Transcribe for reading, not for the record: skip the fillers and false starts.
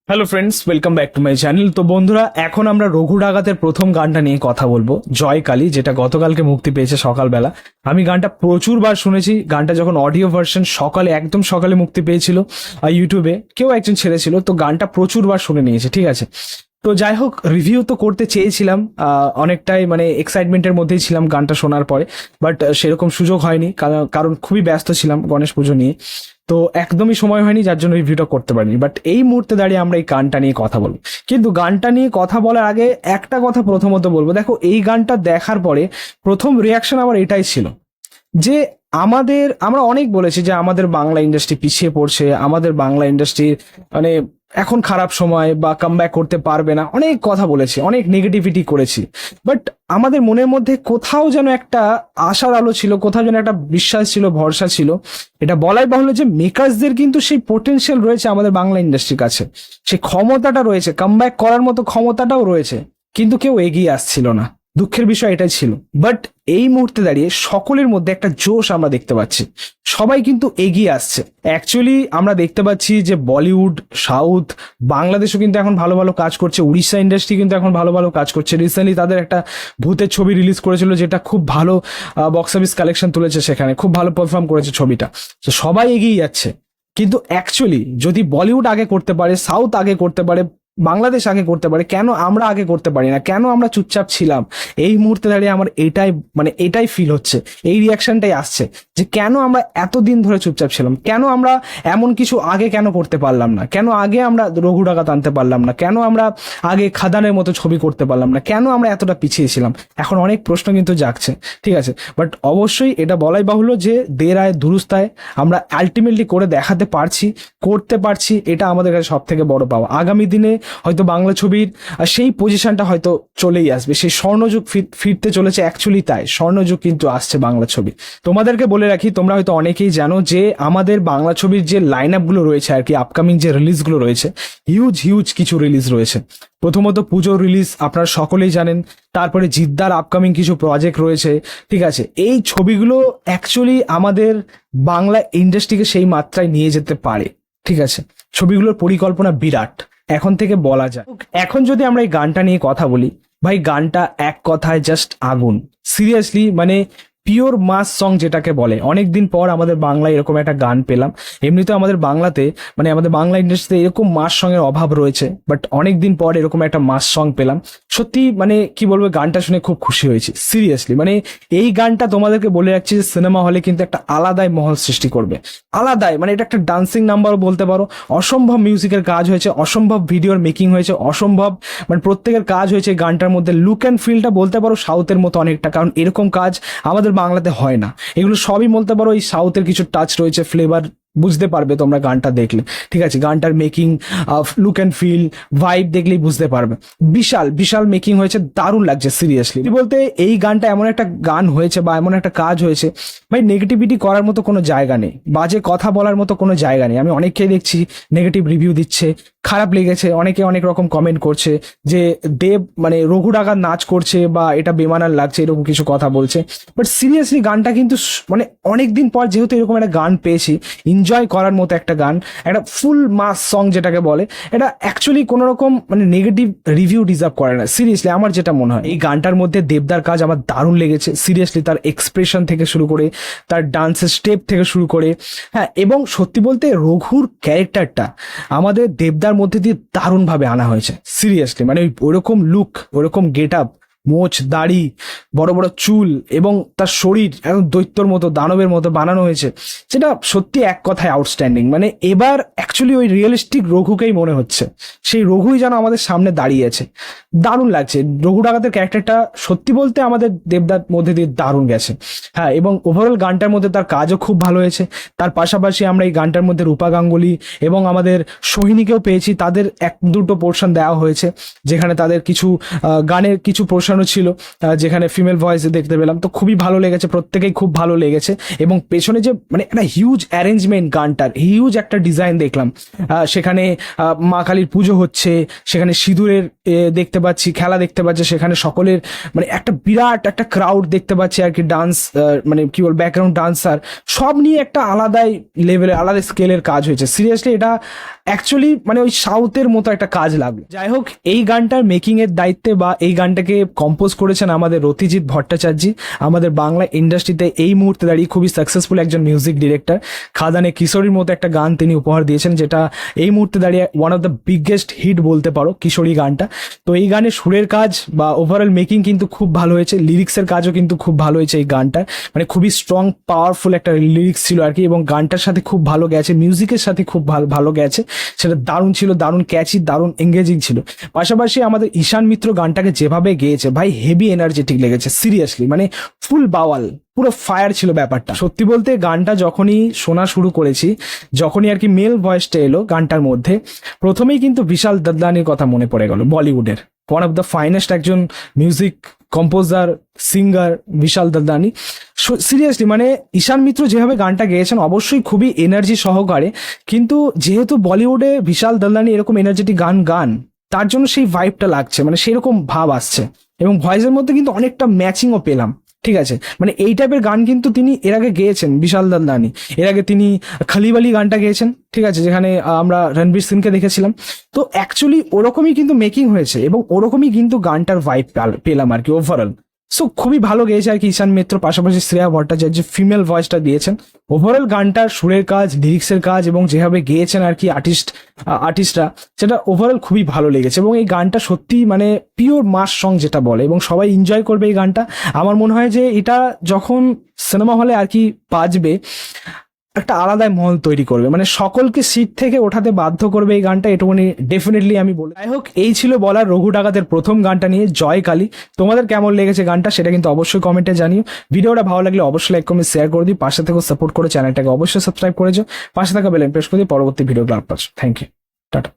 Hello friends, welcome back to my channel. তো বন্ধুরা, এখন আমরা রঘু ডাকাতের প্রথম গানটা নিয়ে কথা বলবো, জয় কালী, যেটা গতকালকে মুক্তি পেয়েছে সকালবেলা। আমি গানটা প্রচুর বার শুনেছি। গানটা যখন অডিও ভার্সন সকালে, একদম সকালে মুক্তি পেয়েছিল ইউটিউবে, কেউ একজন ছেড়েছিল, তো গানটা প্রচুর বার শুনে নিয়েছে, ঠিক আছে। তো যাই হোক, রিভিউ তো করতে চেয়েছিলাম, অনেকটাই মানে এক্সাইটমেন্টের মধ্যেই ছিলাম গানটা শোনার পরে, বাট সেরকম সুযোগ হয়নি, কারণ খুবই ব্যস্ত ছিলাম গণেশ পুজো নিয়ে। তো একদমই সময় হয়নি, যার জন্য রিভিউটা করতে পারিনি। বাট এই মুহূর্তে দাঁড়িয়ে আমরা এই গানটা নিয়ে কথা বলবো। কিন্তু গানটা নিয়ে কথা বলার আগে একটা কথা প্রথমত বলবো, দেখো এই গানটা দেখার পরে প্রথম রিয়াকশন আমার এটাই ছিল যে আমরা অনেক বলেছি যে আমাদের বাংলা ইন্ডাস্ট্রি পিছিয়ে পড়ছে, আমাদের বাংলা ইন্ডাস্ট্রি মানে এখন খারাপ সময় বা কামব্যাক করতে পারবে না, অনেক কথা বলেছি, অনেক নেগেটিভিটি করেছি। বাট আমাদের মনের মধ্যে কোথাও যেন একটা আশার আলো ছিল, কোথাও যেন একটা বিশ্বাস ছিল, ভরসা ছিল। এটা বলাই বাহুল্য যে মেকার্সদের কিন্তু সেই পোটেনশিয়াল রয়েছে আমাদের বাংলা ইন্ডাস্ট্রির কাছে, সেই ক্ষমতাটা রয়েছে, কামব্যাক করার মতো ক্ষমতাটাও রয়েছে, কিন্তু কেউ এগিয়ে আসছিল না। দুঃখের বিষয় এটাই ছিল। বাট এই মুহূর্তে দাঁড়িয়ে সকলের মধ্যে একটা জোশ আমরা দেখতে পাচ্ছি, সবাই কিন্তু এগিয়ে আসছে। অ্যাকচুয়ালি আমরা দেখতে পাচ্ছি যে বলিউড, সাউথ, বাংলাদেশও কিন্তু এখন ভালো ভালো কাজ করছে, উড়িষ্যা ইন্ডাস্ট্রি কিন্তু এখন ভালো ভালো কাজ করছে। রিসেন্টলি তাদের একটা ভূতের ছবি রিলিজ করেছিল, যেটা খুব ভালো বক্স অফিস কালেকশন তুলেছে, সেখানে খুব ভালো পারফর্ম করেছে ছবিটা। তো সবাই এগিয়ে যাচ্ছে, কিন্তু অ্যাকচুয়ালি যদি বলিউড আগে করতে পারে, সাউথ আগে করতে পারে, বাংলাদেশ আগে করতে পারে, কেন আমরা আগে করতে পারি না? কেন আমরা চুপচাপ ছিলাম? এই মুহূর্তে দাঁড়িয়ে আমার এটাই ফিল হচ্ছে, এই রিয়াকশনটাই আসছে যে কেন আমরা এতদিন ধরে চুপচাপ ছিলাম, কেন আমরা এমন কিছু আগে কেন করতে পারলাম না, কেন আগে আমরা রঘু ডাকাত আনতে পারলাম না, কেন আমরা আগে খাদানের মতো ছবি করতে পারলাম না, কেন আমরা এতটা পিছিয়ে ছিলাম? এখন অনেক প্রশ্ন কিন্তু জাগছে, ঠিক আছে। বাট অবশ্যই এটা বলাই বাহুল্য যে দের আয় দুরুস্তায় আমরা আলটিমেটলি করে দেখাতে পারছি, করতে পারছি, এটা আমাদের কাছে সব থেকে বড় পাওয়া। আগামী দিনে হয়তো বাংলা ছবির সেই পজিশনটা হয়তো চলেই আসবে, সেই স্বর্ণযুগ ফিরতে চলেছে। অ্যাকচুয়ালি তাই, স্বর্ণযুগ কিন্তু আসছে বাংলা ছবি। তোমাদেরকে বলে রাখি, তোমরা হয়তো অনেকেই জানো যে আমাদের বাংলা ছবির যে লাইন আপ গুলো রয়েছে আর কি, আপকামিং যে রিলিজ গুলো রয়েছে, হিউজ কিছু রিলিজ রয়েছে। প্রথমত পুজোর রিলিজ আপনারা সকলেই জানেন, তারপরে জিদ্দার আপকামিং কিছু প্রজেক্ট রয়েছে, ঠিক আছে। এই ছবিগুলো অ্যাকচুয়ালি আমাদের বাংলা ইন্ডাস্ট্রিকে সেই মাত্রায় নিয়ে যেতে পারে, ঠিক আছে। ছবিগুলোর পরিকল্পনা বিরাট, এখন থেকে বলা যায়। এখন যদি আমরা এই গানটা নিয়ে কথা বলি, ভাই গানটা এক কথায় জাস্ট আগুন। সিরিয়াসলি, মানে পিওর মাস সং যেটাকে বলে। অনেকদিন পর আমাদের বাংলায় এরকম একটা গান পেলাম। এমনিতে আমাদের বাংলাতে, মানে আমাদের বাংলা ইন্ডাস্ট্রিতে এরকম মাস সং এর অভাব রয়েছে, বাট অনেকদিন পর এরকম একটা মাস সং পেলাম। সত্যি মানে কি বলবো, গানটা শুনে খুব খুশি হয়েছি সিরিয়াসলি। মানে এই গানটা তোমাদেরকে বলে রাখছি যে সিনেমা হলে কিন্তু একটা আলাদাই মহল সৃষ্টি করবে, আলাদাই। মানে এটা একটা ডান্সিং নাম্বারও বলতে পারো। অসম্ভব মিউজিকের কাজ হয়েছে, অসম্ভব ভিডিওর মেকিং হয়েছে, অসম্ভব মানে প্রত্যেকের কাজ হয়েছে গানটার মধ্যে। লুক অ্যান্ড ফিলটা বলতে পারো সাউথের মতো অনেকটা, কারণ এরকম কাজ আমাদের বাংলাতে হয় না। এগুলো সবই বলতে পারো এই সাউথের কিছু টাচ রয়েছে, ফ্লেভার বুঝতে পারবে তোমরা গানটা দেখলে, ঠিক আছে। গানটার making, look and feel, vibe দেখলেই বুঝতে পারবে। বিশাল মেকিং হয়েছে, দারুণ লাগছে সিরিয়াসলি। বলতে এই গানটা এমন একটা গান হয়েছে বা এমন একটা কাজ হয়েছে, ভাই নেগেটিভিটি করার মতো কোনো জায়গা নেই, বাজে কথা বলার মতো কোনো জায়গা নেই। আমি অনেককেই দেখছি নেগেটিভ রিভিউ দিচ্ছে, খারাপ লেগেছে, অনেকে অনেক রকম কমেন্ট করছে যে দেব মানে রঘু ডাকাত নাচ করছে বা এটা বেমানার লাগছে, এরকম কিছু কথা বলছে। বাট সিরিয়াসলি গানটা কিন্তু মানে অনেকদিন পর যেহেতু এরকম একটা গান পেয়েছি, এনজয় করার মতো একটা গান, একটা ফুল মাস সং যেটাকে বলে, এটা অ্যাকচুয়ালি কোনো রকম মানে নেগেটিভ রিভিউ ডিজার্ভ করে না সিরিয়াসলি, আমার যেটা মনে হয়। এই গানটার মধ্যে দেবদার কাজ আমার দারুণ লেগেছে সিরিয়াসলি, তার এক্সপ্রেশন থেকে শুরু করে, তার ডান্সের স্টেপ থেকে শুরু করে, হ্যাঁ। এবং সত্যি বলতে রঘুর ক্যারেক্টারটা আমাদের দেবদার মধ্যে দিয়ে দারুণভাবে আনা হয়েছে সিরিয়াসলি। মানে ওরকম লুক, ওরকম গেট আপ, মোচ দাড়ি, বড় বড় চুল, এবং তার শরীর একদম দৈত্যর মতো, দানবের মতো বানানো হয়েছে, যেটা সত্যি এক কথায় আউটস্ট্যান্ডিং। মানে এবার অ্যাকচুয়ালি ওই রিয়েলিস্টিক রঘুকেই মনে হচ্ছে, সেই রঘুই যেন আমাদের সামনে দাঁড়িয়ে আছে। দারুণ লাগছে রঘু ডাকাতের ক্যারেক্টারটা, সত্যি বলতে আমাদের দেবদার মধ্যে দিয়ে দারুণ গেছে, হ্যাঁ। এবং ওভারঅল গানটার মধ্যে তার কাজও খুব ভালো হয়েছে। তার পাশাপাশি আমরা এই গানটার মধ্যে রূপা গাঙ্গুলি এবং আমাদের সোহিনীকেও পেয়েছি, তাদের এক দুটো পোর্শন দেওয়া হয়েছে, যেখানে তাদের কিছু গানের কিছু পোর্শন বসানো ছিল, যেখানে ফিমেল ভয়েস দেখতে পেলাম, তো খুবই ভালো লেগেছে, প্রত্যেকেই খুব ভালো লেগেছে। এবং পেছনে যে মানে একটা হিউজ অ্যারেঞ্জমেন্ট, গানটার হিউজ একটা ডিজাইন দেখলাম, সেখানে মা কালীর পুজো হচ্ছে, সেখানে সিঁদুরের দেখতে পাচ্ছি, খেলা দেখতে পাচ্ছি, সেখানে সকলের মানে একটা বিরাট একটা ক্রাউড দেখতে পাচ্ছি আর কি, ডান্স মানে কি বল ব্যাকগ্রাউন্ড ডান্সার সব নিয়ে একটা আলাদাই লেভেলের আলাদা স্কেলের কাজ হয়েছে। সিরিয়াসলি এটা অ্যাকচুয়ালি মানে ওই সাউথের মতো একটা কাজ লাগলো। যাই হোক, এই গানটার মেকিং এর দায়িত্বে বা এই গানটাকে কম্পোজ করেছেন আমাদের রতিজিৎ ভট্টাচার্য, আমাদের বাংলা ইন্ডাস্ট্রিতে এই মুহূর্তে দাঁড়িয়ে খুবই সাকসেসফুল একজন মিউজিক ডিরেক্টর। খাদানে কিশোরীর মতো একটা গান তিনি উপহার দিয়েছেন, যেটা এই মুহূর্তে দাঁড়িয়ে one of the biggest hit বলতে পারো, কিশোরী গানটা। তো এই গানের সুরের কাজ বা ওভারঅল মেকিং কিন্তু খুব ভালো হয়েছে, লিরিক্সের কাজও কিন্তু খুব ভালো হয়েছে এই গানটার, মানে খুবই স্ট্রং পাওয়ারফুল একটা লিরিক্স ছিল আর কি, এবং গানটার সাথে খুব ভালো গেছে, মিউজিকের সাথে খুব ভালো গেছে, সেটা দারুণ ছিল, দারুণ ক্যাচি, দারুণ এঙ্গেজিং ছিল। পাশাপাশি আমাদের ঈশান মিত্র গানটাকে যেভাবে গেয়েছে ভাই, হেভি এনার্জেটিক লেগেছে সিরিয়াসলি, মানে ফুল বাওয়াল, পুরো ফায়ার ছিল ব্যাপারটা। সত্যি বলতে গানটা যখনই শোনা শুরু করেছি, যখনই আর কি মেল ভয়েসটা এলো গানটার মধ্যে, প্রথমেই কিন্তু বিশাল দাদলানির কথা মনে পড়ে গেল, বলিউডের ওয়ান অফ দ্য ফাইনেস্ট একজন মিউজিক কম্পোজার সিঙ্গার বিশাল দাদলানি। সিরিয়াসলি মানে ঈশান মিত্র যেভাবে গানটা গেয়েছেন অবশ্যই খুবই এনার্জি সহকারে, কিন্তু যেহেতু বলিউডে বিশাল দাদলানি এরকম এনার্জেটিক গান তার জন্য সেই ভাইবটা লাগছে, মানে সেরকম ভাব আসছে, এবং ভয়েসের মধ্যে কিন্তু অনেকটা ম্যাচিংও পেলাম। ঠিক আছে, মানে এই টাইপের গান কিন্তু তিনি এর আগে গেয়েছেন বিশাল দাদলানি, এর আগে তিনি খালিবালি গানটা গেয়েছেন, ঠিক আছে, যেখানে আমরা রণবীর সিংকে দেখেছিলাম। তো অ্যাকচুয়ালি ওরকমই কিন্তু মেকিং হয়েছে এবং ওরকমই কিন্তু গানটার ভাইব পেলাম আর কি ওভারঅল। সো খুবই ভালো গেয়েছে আর কি ঈশান মিত্র, পাশাপাশি শ্রেয়া ভট্টাচার্য ফিমেল ভয়েসটা দিয়েছেন। ওভারঅল গানটার সুরের কাজ, লিরিক্সের কাজ এবং যেভাবে গেয়েছেন আর কি আর্টিস্টরা, সেটা ওভারঅল খুবই ভালো লেগেছে। এবং এই গানটা সত্যি মানে পিওর মাস সং যেটা বলে, এবং সবাই এনজয় করবে এই গানটা। আমার মনে হয় যে এটা যখন সিনেমা হলে আর কি বাজবে, একটা আলাদাই মহল তৈরি করবে, মানে সকলকে সিট থেকে ওঠাতে বাধ্য করবে এই গানটা, এটুকুনি ডেফিনেটলি আমি বলি। যাই হোক, এই ছিল বলার রঘু ডাকাতের প্রথম গানটা নিয়ে, জয় কালী। তোমাদের কেমন লেগেছে গানটা সেটা কিন্তু অবশ্যই কমেন্টে জানিও। ভিডিওটা ভালো লাগলে অবশ্যই লাইক কমেন্ট শেয়ার করে দিই, পাশে থেকেও সাপোর্ট করে চ্যানেলটাকে অবশ্যই সাবস্ক্রাইব করেছো, পাশে থাকা বেল আইকন প্রেস করে দিই পরবর্তী ভিডিওগুলো আপলোড। Thank you, tata.